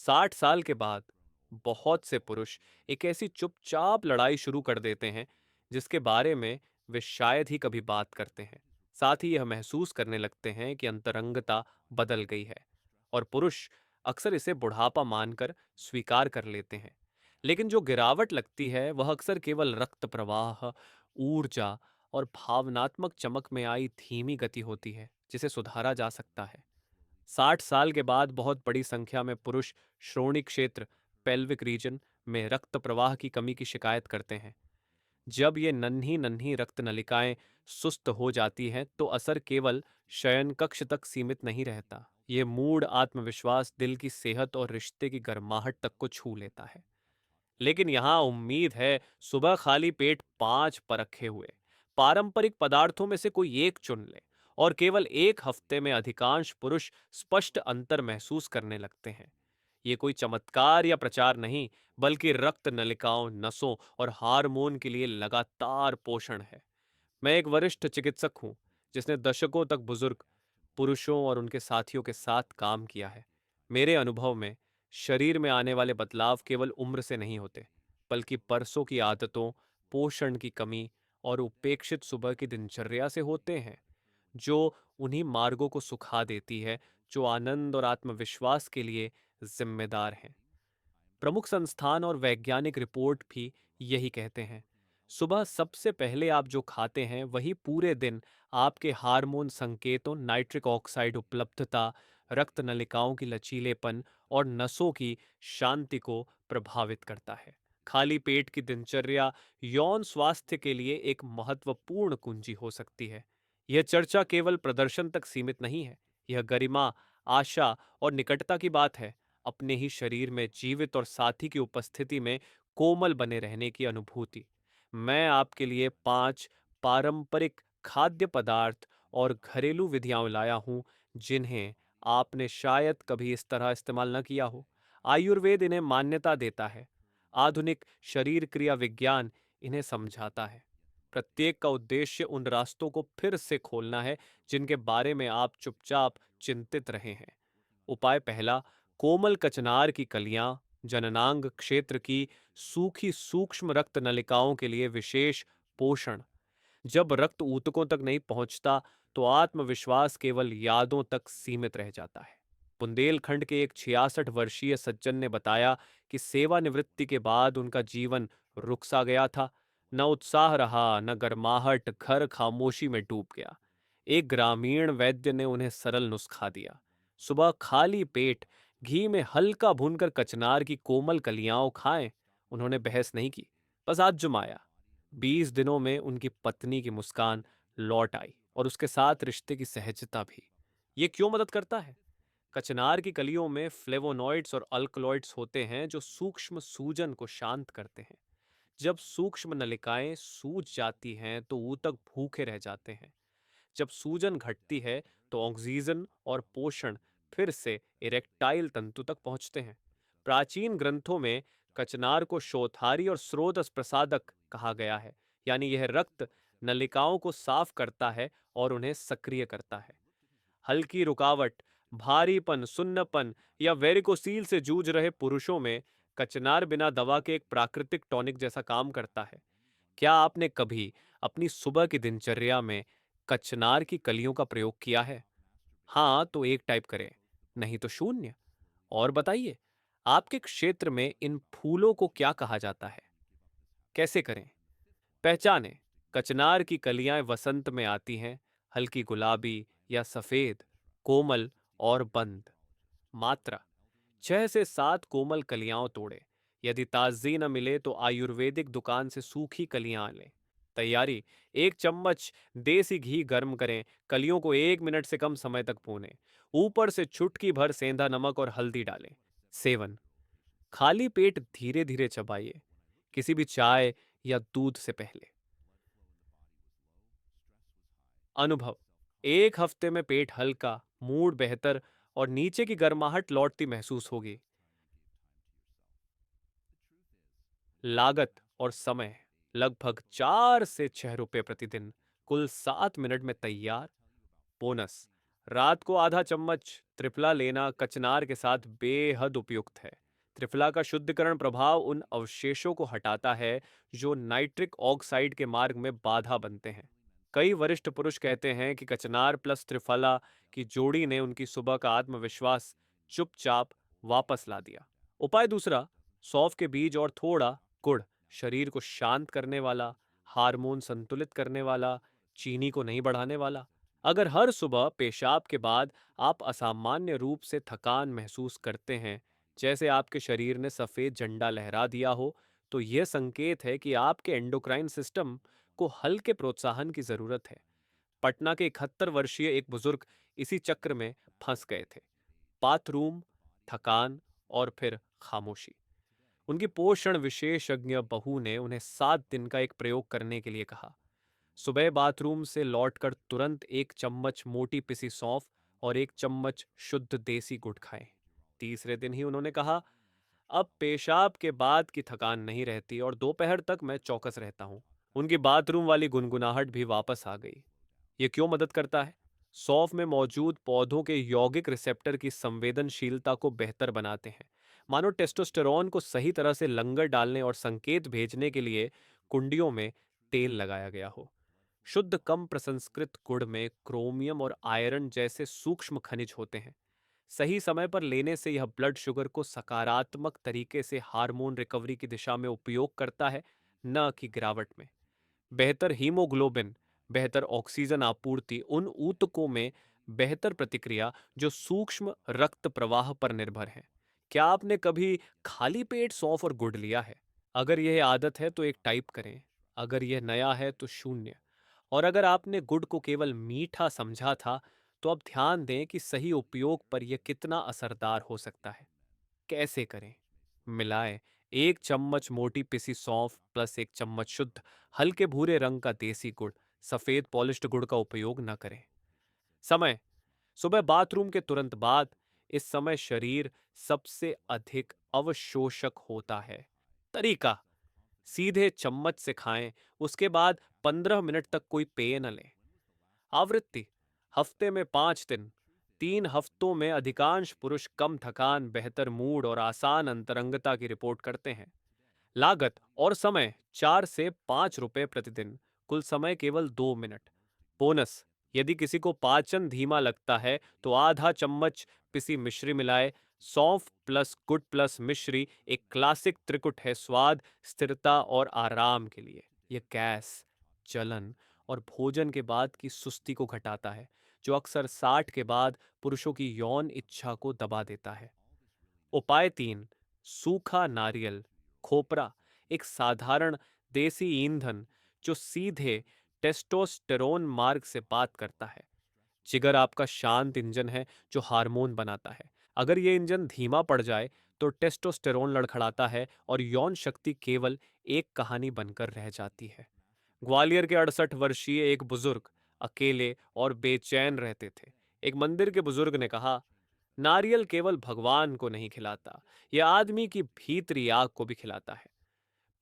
60 साल के बाद बहुत से पुरुष एक ऐसी चुपचाप लड़ाई शुरू कर देते हैं जिसके बारे में वे शायद ही कभी बात करते हैं। साथ ही यह महसूस करने लगते हैं कि अंतरंगता बदल गई है और पुरुष अक्सर इसे बुढ़ापा मानकर स्वीकार कर लेते हैं। लेकिन जो गिरावट लगती है वह अक्सर केवल रक्त प्रवाह, ऊर्जा और भावनात्मक चमक में आई धीमी गति होती है जिसे सुधारा जा सकता है। 60 साल के बाद बहुत बड़ी संख्या में पुरुष श्रोणि क्षेत्र, पेल्विक रीजन में रक्त प्रवाह की कमी की शिकायत करते हैं। जब ये नन्ही नन्ही रक्त नलिकाएं सुस्त हो जाती हैं तो असर केवल शयन कक्ष तक सीमित नहीं रहता। ये मूड, आत्मविश्वास, दिल की सेहत और रिश्ते की गर्माहट तक को छू लेता है। लेकिन यहाँ उम्मीद है। सुबह खाली पेट 5 परखे हुए पारंपरिक पदार्थों में से कोई एक चुन ले और केवल एक हफ्ते में अधिकांश पुरुष स्पष्ट अंतर महसूस करने लगते हैं। ये कोई चमत्कार या प्रचार नहीं, बल्कि रक्त नलिकाओं, नसों और हार्मोन के लिए लगातार पोषण है। मैं एक वरिष्ठ चिकित्सक हूँ जिसने दशकों तक बुजुर्ग पुरुषों और उनके साथियों के साथ काम किया है। मेरे अनुभव में शरीर में आने वाले बदलाव केवल उम्र से नहीं होते, बल्कि बरसों की आदतों, पोषण की कमी और उपेक्षित सुबह की दिनचर्या से होते हैं, जो उन्हीं मार्गों को सुखा देती है जो आनंद और आत्मविश्वास के लिए जिम्मेदार हैं। प्रमुख संस्थान और वैज्ञानिक रिपोर्ट भी यही कहते हैं। सुबह सबसे पहले आप जो खाते हैं वही पूरे दिन आपके हार्मोन संकेतों, नाइट्रिक ऑक्साइड उपलब्धता, रक्त नलिकाओं की लचीलेपन और नसों की शांति को प्रभावित करता है। खाली पेट की दिनचर्या यौन स्वास्थ्य के लिए एक महत्वपूर्ण कुंजी हो सकती है। यह चर्चा केवल प्रदर्शन तक सीमित नहीं है। यह गरिमा, आशा और निकटता की बात है। अपने ही शरीर में जीवित और साथी की उपस्थिति में कोमल बने रहने की अनुभूति। मैं आपके लिए 5 पारंपरिक खाद्य पदार्थ और घरेलू विधियां लाया हूं जिन्हें आपने शायद कभी इस तरह इस्तेमाल न किया हो। आयुर्वेद इन्हें मान्यता देता है। आधुनिक शरीर क्रिया विज्ञान इन्हें समझाता है। प्रत्येक का उद्देश्य उन रास्तों को फिर से खोलना है जिनके बारे में आप चुपचाप चिंतित रहे हैं। उपाय पहला, कोमल कचनार की कलियां, जननांग क्षेत्र की सूखी सूक्ष्म रक्त नलिकाओं के लिए विशेष पोषण। जब रक्त ऊतकों तक नहीं पहुंचता तो आत्मविश्वास केवल यादों तक सीमित रह जाता है। बुंदेलखंड के एक 66 वर्षीय सज्जन ने बताया कि सेवानिवृत्ति के बाद उनका जीवन रुक सा गया था। न उत्साह रहा, न गर्माहट, घर खामोशी में डूब गया। एक ग्रामीण वैद्य ने उन्हें सरल नुस्खा दिया। सुबह खाली पेट घी में हल्का भूनकर कचनार की कोमल कलियां खाएं। उन्होंने बहस नहीं की, बस आजमाया। 20 दिनों में उनकी पत्नी की मुस्कान लौट आई और उसके साथ रिश्ते की सहजता भी। ये क्यों मदद करता है? कचनार की कलियों में फ्लेवोनॉइड्स और अल्कलॉइड्स होते हैं जो सूक्ष्म सूजन को शांत करते हैं। जब सूक्ष्म नलिकाएं सूज जाती हैं तो ऊतक भूखे रह जाते हैं। जब सूजन घटती है तो ऑक्सीजन और पोषण फिर से इरेक्टाइल तंतु तक पहुंचते हैं। प्राचीन ग्रंथों में कचनार को शोथारी और स्रोतस प्रसादक कहा गया है, यानी यह रक्त नलिकाओं को साफ करता है और उन्हें सक्रिय करता है। हल्की रुकावट, भारीपन, सुन्नपन या वेरिकोसील से जूझ रहे पुरुषों में कचनार बिना दवा के एक प्राकृतिक टॉनिक जैसा काम करता है। क्या आपने कभी अपनी सुबह की दिनचर्या में कचनार की कलियों का प्रयोग किया है? हाँ तो एक टाइप करें, नहीं तो शून्य। और बताइए, आपके क्षेत्र में इन फूलों को क्या कहा जाता है? कैसे करें? पहचानें, कचनार की कलियां वसंत में आती हैं, हल्की गुलाबी या सफेद, कोमल और बंद। मात्रा, 6 से 7 कोमल कलियां तोड़ें। यदि ताजगी न मिले तो आयुर्वेदिक दुकान से सूखी कलियां लें। तैयारी, 1 चम्मच देसी घी गर्म करें, कलियों को 1 मिनट से कम समय तक भूनें। ऊपर से चुटकी भर सेंधा नमक और हल्दी डालें। सेवन, खाली पेट धीरे धीरे चबाइए, किसी भी चाय या दूध से पहले। अनुभव, 1 हफ्ते में पेट हल्का, मूड बेहतर और नीचे की गर्माहट लौटती महसूस होगी। लागत और समय, लगभग 4 से 6 रुपए प्रतिदिन, कुल 7 मिनट में तैयार। बोनस, रात को आधा चम्मच त्रिफला लेना कचनार के साथ बेहद उपयुक्त है। त्रिफला का शुद्धिकरण प्रभाव उन अवशेषों को हटाता है जो नाइट्रिक ऑक्साइड के मार्ग में बाधा बनते हैं। कई वरिष्ठ पुरुष कहते हैं कि कचनार प्लस त्रिफला की जोड़ी ने उनकी सुबह का आत्मविश्वास चुपचाप वापस ला दिया। उपाय दूसरा, सौंफ के बीज और थोड़ा गुड़, शरीर को शांत करने वाला, हार्मोन संतुलित करने वाला, चीनी को नहीं बढ़ाने वाला। अगर हर सुबह पेशाब के बाद आप असामान्य रूप से थकान महसूस करते हैं, जैसे आपके शरीर ने सफेद झंडा लहरा दिया हो, तो यह संकेत है कि आपके एंडोक्राइन सिस्टम को हल्के प्रोत्साहन की जरूरत है। पटना के 71 वर्षीय एक बुजुर्ग इसी चक्र में फंस गए थे। बाथरूम, थकान और फिर खामोशी। उनकी पोषण विशेषज्ञ बहू ने उन्हें 7 दिन का एक प्रयोग करने के लिए कहा। सुबह बाथरूम से लौटकर तुरंत 1 चम्मच मोटी पिसी सौंफ और 1 चम्मच शुद्ध देसी गुड़ खाएं। तीसरे दिन ही उन्होंने कहा, अब पेशाब के बाद की थकान नहीं रहती और दोपहर तक मैं चौकस रहता हूं। उनकी बाथरूम वाली गुनगुनाहट भी वापस आ गई। ये क्यों मदद करता है? सौंफ में मौजूद पौधों के यौगिक रिसेप्टर की संवेदनशीलता को बेहतर बनाते हैं। मानो टेस्टोस्टेरोन को सही तरह से लंगर डालने और संकेत भेजने के लिए कुंडियों में तेल लगाया गया हो। शुद्ध कम प्रसंस्कृत गुड़ में क्रोमियम और आयरन जैसे सूक्ष्म खनिज होते हैं। सही समय पर लेने से यह ब्लड शुगर को सकारात्मक तरीके से हार्मोन रिकवरी की दिशा में उपयोग करता है, न कि गिरावट में। बेहतर हीमोग्लोबिन, बेहतर ऑक्सीजन आपूर्ति उन ऊतकों में बेहतर प्रतिक्रिया जो सूक्ष्म रक्त प्रवाह पर निर्भर है। क्या आपने कभी खाली पेट सौंफ और गुड़ लिया है? अगर यह आदत है तो एक टाइप करें, अगर यह नया है तो शून्य। और अगर आपने गुड़ को केवल मीठा समझा था, तो अब ध्यान दें कि सही उपयोग पर यह कितना असरदार हो सकता है। कैसे करें? मिलाएं 1 चम्मच मोटी पिसी सौंफ प्लस 1 चम्मच शुद्ध हल्के भूरे रंग का देसी गुड़। सफेद पॉलिश्ड गुड़ का उपयोग न करें। समय, सुबह बाथरूम के तुरंत बाद। इस समय शरीर सबसे अधिक अवशोषक होता है। तरीका, सीधे चम्मच से खाएं, उसके बाद 15 मिनट तक कोई पेय न लें। आवृत्ति, हफ्ते में 5 दिन। 3 हफ्तों में अधिकांश पुरुष कम थकान, बेहतर मूड और आसान अंतरंगता की रिपोर्ट करते हैं। लागत और समय 4 से 5 रुपए प्रतिदिन। कुल समय केवल 2 मिनट। बोनस, यदि किसी को पाचन धीमा लगता है तो आधा चम्मच पिसी मिश्री मिलाए। सौंफ प्लस गुड़ प्लस मिश्री एक क्लासिक त्रिकुट है स्वाद, स्थिरता और आराम के लिए। यह गैस, जलन और भोजन के बाद की सुस्ती को घटाता है, जो अक्सर 60 के बाद पुरुषों की यौन इच्छा को दबा देता है। उपाय 3, सूखा नारियल, खोपरा, एक साधारण देसी ईंधन जो सीधे टेस्टोस्टेरोन मार्ग से बात करता है। जिगर आपका शांत इंजन है जो हार्मोन बनाता है। अगर ये इंजन धीमा पड़ जाए तो टेस्टोस्टेरोन लड़खड़ाता है और यौन शक्ति केवल एक कहानी बनकर रह जाती है। ग्वालियर के 68 वर्षीय एक बुजुर्ग अकेले और बेचैन रहते थे। एक मंदिर के बुजुर्ग ने कहा, नारियल केवल भगवान को नहीं खिलाता, यह आदमी की भीतरी आग को भी खिलाता है।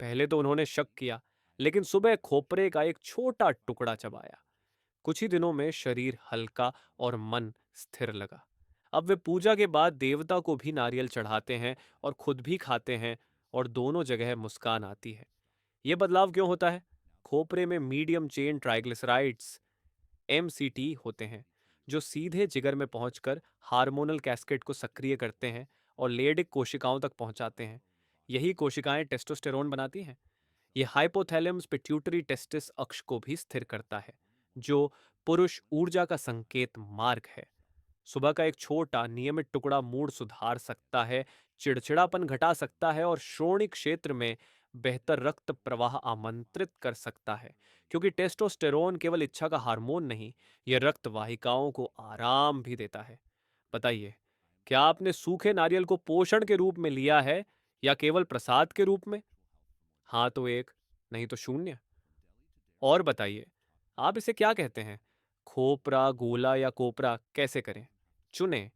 पहले तो उन्होंने शक किया, लेकिन सुबह खोपरे का एक छोटा टुकड़ा चबाया। कुछ ही दिनों में शरीर हल्का और मन स्थिर लगा। अब वे पूजा के बाद देवता को भी नारियल चढ़ाते हैं और खुद भी खाते हैं, और दोनों जगह मुस्कान आती है। ये बदलाव क्यों होता है? खोपरे में मीडियम चेन ट्राइग्लिसराइड्स एमसीटी होते हैं, जो सीधे जिगर में पहुंचकर हार्मोनल कैस्केड को सक्रिय करते हैं और लेडिक कोशिकाओं तक पहुंचाते हैं। यही कोशिकाएं टेस्टोस्टेरोन बनाती हैं। यह हाइपोथैलेमस पिट्यूटरी टेस्टिस अक्ष को भी स्थिर करता है, जो पुरुष ऊर्जा का संकेत मार्ग है। सुबह का एक छोटा नियमित टुकड़ा मूड सुधार सकता है, चिड़चिड़ापन घटा सकता है और श्रोणि क्षेत्र में बेहतर रक्त प्रवाह आमंत्रित कर सकता है। क्योंकि टेस्टोस्टेरोन केवल इच्छा का हार्मोन नहीं, यह रक्त वाहिकाओं को आराम भी देता है। बताइए, क्या आपने सूखे नारियल को पोषण के रूप में लिया है या केवल प्रसाद के रूप में? हाँ तो एक, नहीं तो शून्य। और बताइए, आप इसे क्या कहते हैं? खोपरा, गोला या कोपरा कैसे करें? चुनें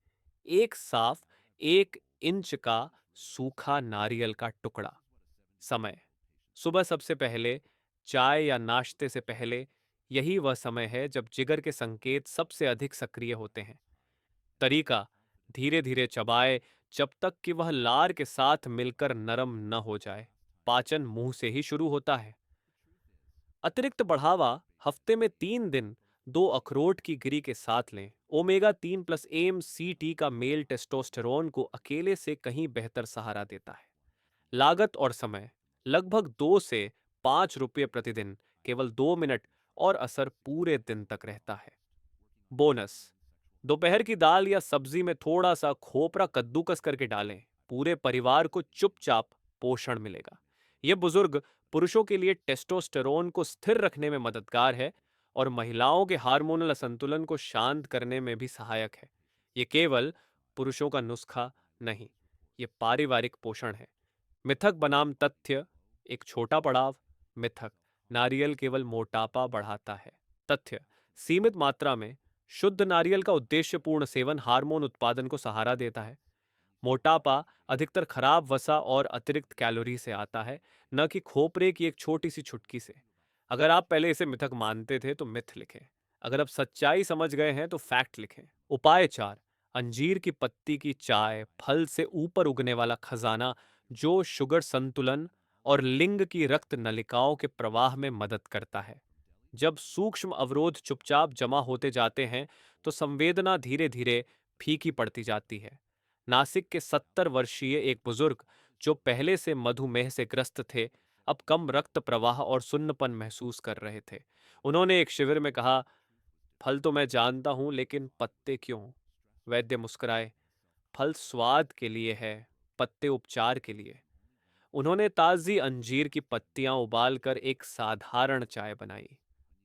एक साफ 1 इंच का सूखा नारियल का टुकड़ा। समय, सुबह सबसे पहले, चाय या नाश्ते से पहले, यही वह समय है जब जिगर के संकेत सबसे अधिक सक्रिय होते हैं। तरीका: धीरे धीरे चबाए जब तक कि वह लार के साथ मिलकर नरम न हो जाए। पाचन मुंह से ही शुरू होता है। अतिरिक्त बढ़ावा: हफ्ते में 3 दिन 2 अखरोट की गिरी के साथ लें। ओमेगा 3 प्लस AMCT का मेल टेस्टोस्टेरोन को अकेले से कहीं बेहतर सहारा देता है। लागत और समय: लगभग 2 से 5 रुपये प्रतिदिन, केवल 2 मिनट, और असर पूरे दिन तक रहता है। बोनस: दोपहर की दाल या सब्जी में थोड़ा सा खोपरा कद्दूकस करके डालें। पूरे परिवार को चुपचाप पोषण मिलेगा। यह बुजुर्ग पुरुषों के लिए टेस्टोस्टेरोन को स्थिर रखने में मददगार है और महिलाओं के हार्मोनल असंतुलन को शांत करने में भी सहायक है। यह केवल पुरुषों का नुस्खा नहीं, यह पारिवारिक पोषण है। मिथक बनाम तथ्य: एक छोटा पड़ाव। मिथक: नारियल केवल मोटापा बढ़ाता है। तथ्य: सीमित मात्रा में शुद्ध नारियल का उद्देश्यपूर्ण सेवन हार्मोन उत्पादन को सहारा देता है। मोटापा अधिकतर खराब वसा और अतिरिक्त कैलोरी से आता है, न कि खोपरे की एक छोटी सी छुटकी से। अगर आप पहले इसे मिथक मानते थे तो मिथ लिखें। अगर अब सच्चाई समझ गए हैं तो फैक्ट लिखें। उपाय 4: अंजीर की पत्ती की चाय फल से ऊपर उगने वाला खजाना, जो शुगर संतुलन और लिंग की रक्त नलिकाओं के प्रवाह में मदद करता है। जब सूक्ष्म अवरोध चुपचाप जमा होते जाते हैं तो संवेदना धीरे धीरे फीकी पड़ती जाती है। नासिक के 70 वर्षीय एक बुजुर्ग, जो पहले से मधुमेह से ग्रस्त थे, अब कम रक्त प्रवाह और सुन्नपन महसूस कर रहे थे। उन्होंने एक शिविर में कहा, फल तो मैं जानता हूं, लेकिन पत्ते क्यों? वैद्य मुस्कुराए, फल स्वाद के लिए है, पत्ते उपचार के लिए। उन्होंने ताजी अंजीर की पत्तियां उबालकर एक साधारण चाय बनाई।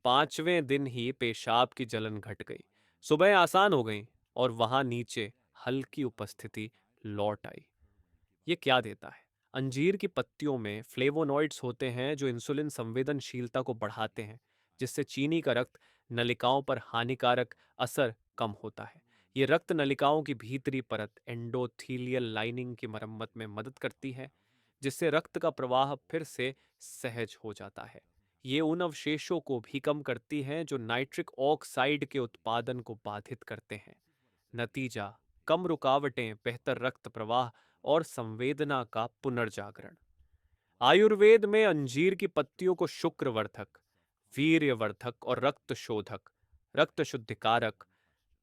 5वें दिन ही पेशाब की जलन घट गई, सुबह आसान हो गई, और वहां नीचे हल्की उपस्थिति लौट आई। ये क्या देता है? अंजीर की पत्तियों में फ्लेवोनॉइड्स होते हैं जो इंसुलिन संवेदनशीलता को बढ़ाते हैं, जिससे चीनी का रक्त नलिकाओं पर हानिकारक असर कम होता है। ये रक्त नलिकाओं की भीतरी परत एंडोथीलियल लाइनिंग की मरम्मत में मदद करती है, जिससे रक्त का प्रवाह फिर से सहज हो जाता है। ये उन अवशेषों को भी कम करती हैं जो नाइट्रिक ऑक्साइड के उत्पादन को बाधित करते हैं। नतीजा: कम रुकावटें, बेहतर रक्त प्रवाह और संवेदना का पुनर्जागरण। आयुर्वेद में अंजीर की पत्तियों को शुक्रवर्धक, वीर्यवर्धक और रक्त शोधक, रक्त शुद्धिकारक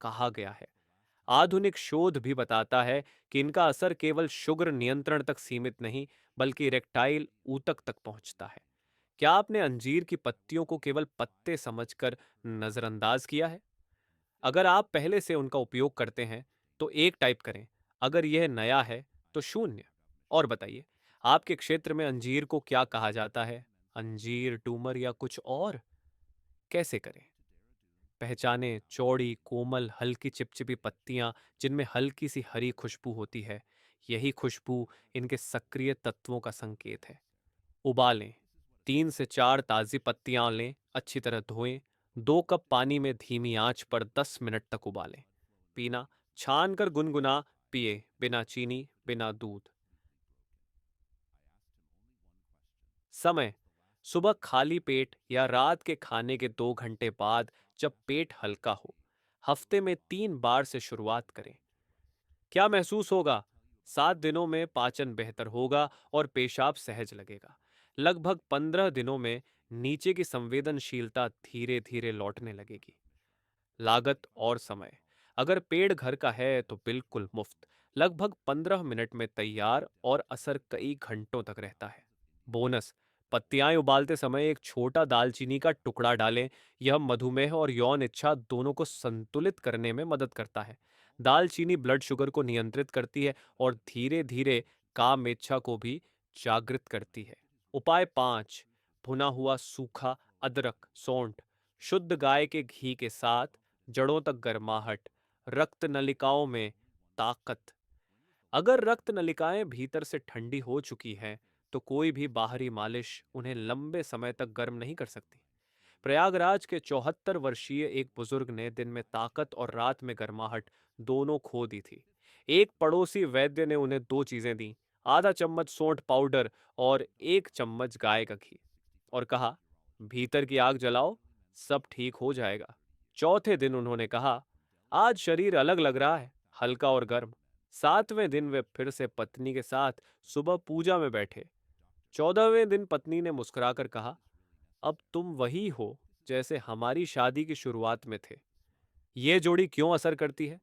कहा गया है। आधुनिक शोध भी बताता है कि इनका असर केवल शुगर नियंत्रण तक सीमित नहीं, बल्कि इरेक्टाइल ऊतक तक पहुंचता है। क्या आपने अंजीर की पत्तियों को केवल पत्ते समझकर नजरअंदाज किया है? अगर आप पहले से उनका उपयोग करते हैं तो 1 टाइप करें, अगर यह नया है तो 0। और बताइए, आपके क्षेत्र में अंजीर को क्या कहा जाता है? अंजीर, टूमर या कुछ और? कैसे करें? पहचाने चौड़ी, कोमल, हल्की चिपचिपी पत्तियां जिनमें हल्की सी हरी खुशबू होती है। यही खुशबू इनके सक्रिय तत्वों का संकेत है। उबालें: 3 से 4 ताज़ी पत्तियां लें, अच्छी तरह धोएं। 2 कप पानी में धीमी आंच पर 10 मिनट तक उबालें। पीना: छान कर गुनगुना पिए, बिना चीनी, बिना दूध। समय: सुबह खाली पेट या रात के खाने के 2 घंटे बाद, जब पेट हल्का हो। हफ्ते में 3 बार से शुरुआत करें। क्या महसूस होगा? 7 दिनों में पाचन बेहतर होगा और पेशाब सहज लगेगा। लगभग 15 दिनों में नीचे की संवेदनशीलता धीरे धीरे लौटने लगेगी। लागत और समय: अगर पेड़ घर का है तो बिल्कुल मुफ्त, लगभग 15 मिनट में तैयार, और असर कई घंटों तक रहता है। बोनस: पत्तियां उबालते समय एक छोटा दालचीनी का टुकड़ा डालें। यह मधुमेह और यौन इच्छा दोनों को संतुलित करने में मदद करता है। दालचीनी ब्लड शुगर को नियंत्रित करती है और धीरे धीरे काम इच्छा को भी जागृत करती है। उपाय 5: भुना हुआ सूखा अदरक, सौंठ, शुद्ध गाय के घी के साथ, जड़ों तक गर्माहट, रक्त नलिकाओं में ताकत। अगर रक्त नलिकाएं भीतर से ठंडी हो चुकी हैं, तो कोई भी बाहरी मालिश उन्हें लंबे समय तक गर्म नहीं कर सकती। प्रयागराज के 74 वर्षीय एक बुजुर्ग ने दिन में ताकत और रात में गर्माहट दोनों खो दी थी। एक पड़ोसी वैद्य ने उन्हें 2 चीजें दी, आधा चम्मच सौंठ पाउडर और 1 चम्मच गाय का घी, और कहा, भीतर की आग जलाओ, सब ठीक हो जाएगा। चौथे दिन उन्होंने कहा, आज शरीर अलग लग रहा है, हल्का और गर्म। सातवें दिन वे फिर से पत्नी के साथ सुबह पूजा में बैठे। 14वें दिन पत्नी ने मुस्कुराकर कहा, अब तुम वही हो जैसे हमारी शादी की शुरुआत में थे। ये जोड़ी क्यों असर करती है?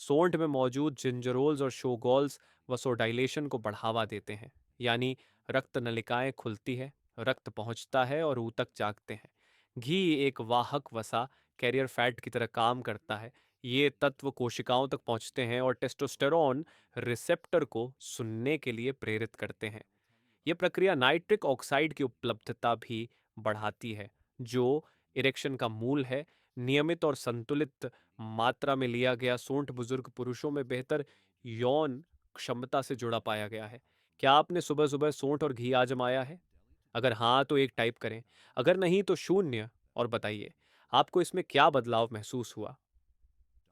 सोंठ में मौजूद जिंजरोल्स और शोगॉल्स वसोडाइलेशन को बढ़ावा देते हैं, यानी रक्त नलिकाएं खुलती है, रक्त पहुंचता है और ऊतक जागते हैं। घी एक वाहक वसा, कैरियर फैट की तरह काम करता है। ये तत्व कोशिकाओं तक पहुंचते हैं और टेस्टोस्टेरोन रिसेप्टर को सुनने के लिए प्रेरित करते हैं। यह प्रक्रिया नाइट्रिक ऑक्साइड की उपलब्धता भी बढ़ाती है, जो इरेक्शन का मूल है। नियमित और संतुलित मात्रा में लिया गया सूंठ बुजुर्ग पुरुषों में बेहतर यौन क्षमता से जुड़ा पाया गया है। क्या आपने सुबह सुबह सूंठ और घी आजमाया है? अगर हाँ तो एक टाइप करें, अगर नहीं तो शून्य, और बताइए आपको इसमें क्या बदलाव महसूस हुआ।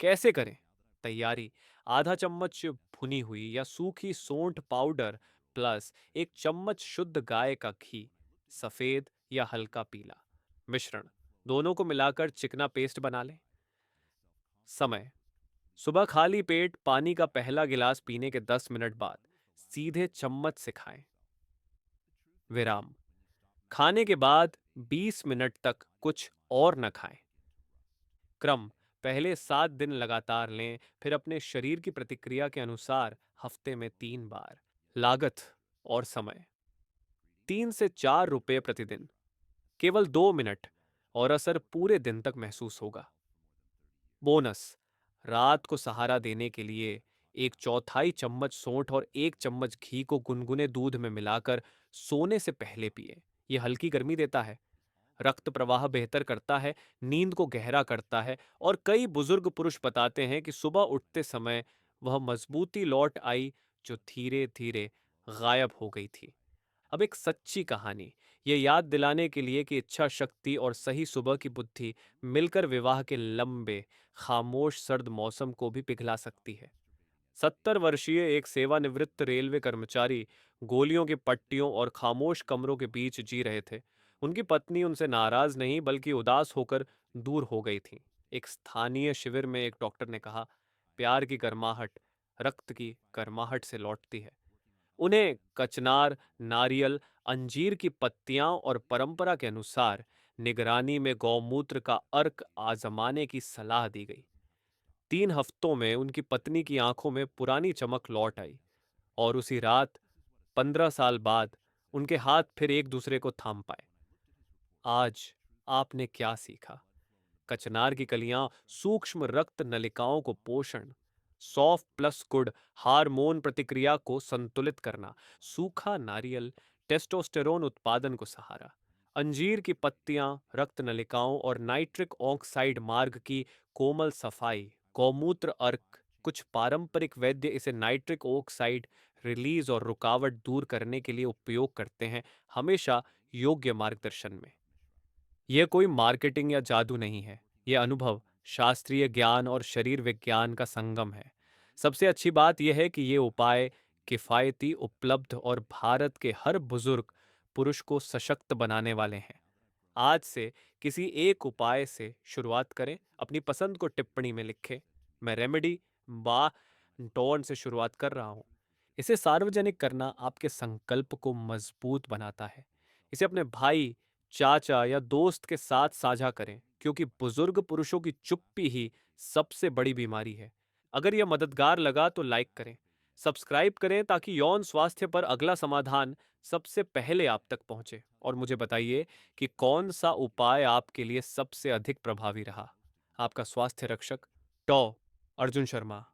कैसे करें? तैयारी: आधा चम्मच भुनी हुई या सूखी सोंठ पाउडर प्लस एक चम्मच शुद्ध गाय का घी, सफेद या हल्का पीला। मिश्रण: दोनों को मिलाकर चिकना पेस्ट बना लें। समय: सुबह खाली पेट पानी का पहला गिलास पीने के 10 मिनट बाद सीधे चम्मच से खाएं। विराम: खाने के बाद 20 मिनट तक कुछ और न खाएं। क्रम: पहले 7 दिन लगातार लें, फिर अपने शरीर की प्रतिक्रिया के अनुसार हफ्ते में 3 बार। लागत और समय: 3 से 4 रुपये प्रतिदिन, केवल 2 मिनट, और असर पूरे दिन तक महसूस होगा। बोनस: रात को सहारा देने के लिए 1/4 चम्मच सौंठ और 1 चम्मच घी को गुनगुने दूध में मिलाकर सोने से पहले पिए। यह हल्की गर्मी देता है, रक्त प्रवाह बेहतर करता है, नींद को गहरा करता है, और कई बुजुर्ग पुरुष बताते हैं कि सुबह उठते समय वह मजबूती लौट आई जो धीरे धीरे गायब हो गई थी। अब एक सच्ची कहानी, ये याद दिलाने के लिए कि इच्छा शक्ति और सही सुबह की बुद्धि मिलकर विवाह के लंबे, खामोश सर्द मौसम को भी पिघला सकती है। 70 वर्षीय एक सेवानिवृत्त रेलवे कर्मचारी गोलियों की पट्टियों और खामोश कमरों के बीच जी रहे थे। उनकी पत्नी उनसे नाराज नहीं बल्कि उदास होकर दूर हो गई थी। एक स्थानीय शिविर में एक डॉक्टर ने कहा, प्यार की गर्माहट रक्त की गर्माहट से लौटती है। उन्हें कचनार, नारियल, अंजीर की पत्तियां और परंपरा के अनुसार निगरानी में गौमूत्र का अर्क आजमाने की सलाह दी गई। 3 हफ्तों में उनकी पत्नी की आंखों में पुरानी चमक लौट आई, और उसी रात 15 साल बाद उनके हाथ फिर एक दूसरे को थाम पाए। आज आपने क्या सीखा? कचनार की कलियां सूक्ष्म रक्त नलिकाओं को पोषण, सौफ प्लस गुड़ हार्मोन प्रतिक्रिया को संतुलित करना, सूखा नारियल टेस्टोस्टेरोन उत्पादन को सहारा, अंजीर की पत्तियां रक्त नलिकाओं और नाइट्रिक ऑक्साइड मार्ग की कोमल सफाई, गौमूत्र अर्क। कुछ पारंपरिक वैद्य इसे नाइट्रिक ऑक्साइड रिलीज और रुकावट दूर करने के लिए उपयोग करते हैं, हमेशा योग्य मार्गदर्शन में। यह कोई मार्केटिंग या जादू नहीं है, यह अनुभव, शास्त्रीय ज्ञान और शरीर विज्ञान का संगम है। सबसे अच्छी बात यह है कि ये उपाय किफ़ायती, उपलब्ध और भारत के हर बुजुर्ग पुरुष को सशक्त बनाने वाले हैं। आज से किसी एक उपाय से शुरुआत करें, अपनी पसंद को टिप्पणी में लिखें। मैं रेमेडी बा डॉन से शुरुआत कर रहा हूँ। इसे सार्वजनिक करना आपके संकल्प को मजबूत बनाता है। इसे अपने भाई, चाचा या दोस्त के साथ साझा करें, क्योंकि बुजुर्ग पुरुषों की चुप्पी ही सबसे बड़ी बीमारी है। अगर यह मददगार लगा तो लाइक करें, सब्सक्राइब करें ताकि यौन स्वास्थ्य पर अगला समाधान सबसे पहले आप तक पहुंचे, और मुझे बताइए कि कौन सा उपाय आपके लिए सबसे अधिक प्रभावी रहा। आपका स्वास्थ्य रक्षक, टॉ अर्जुन शर्मा।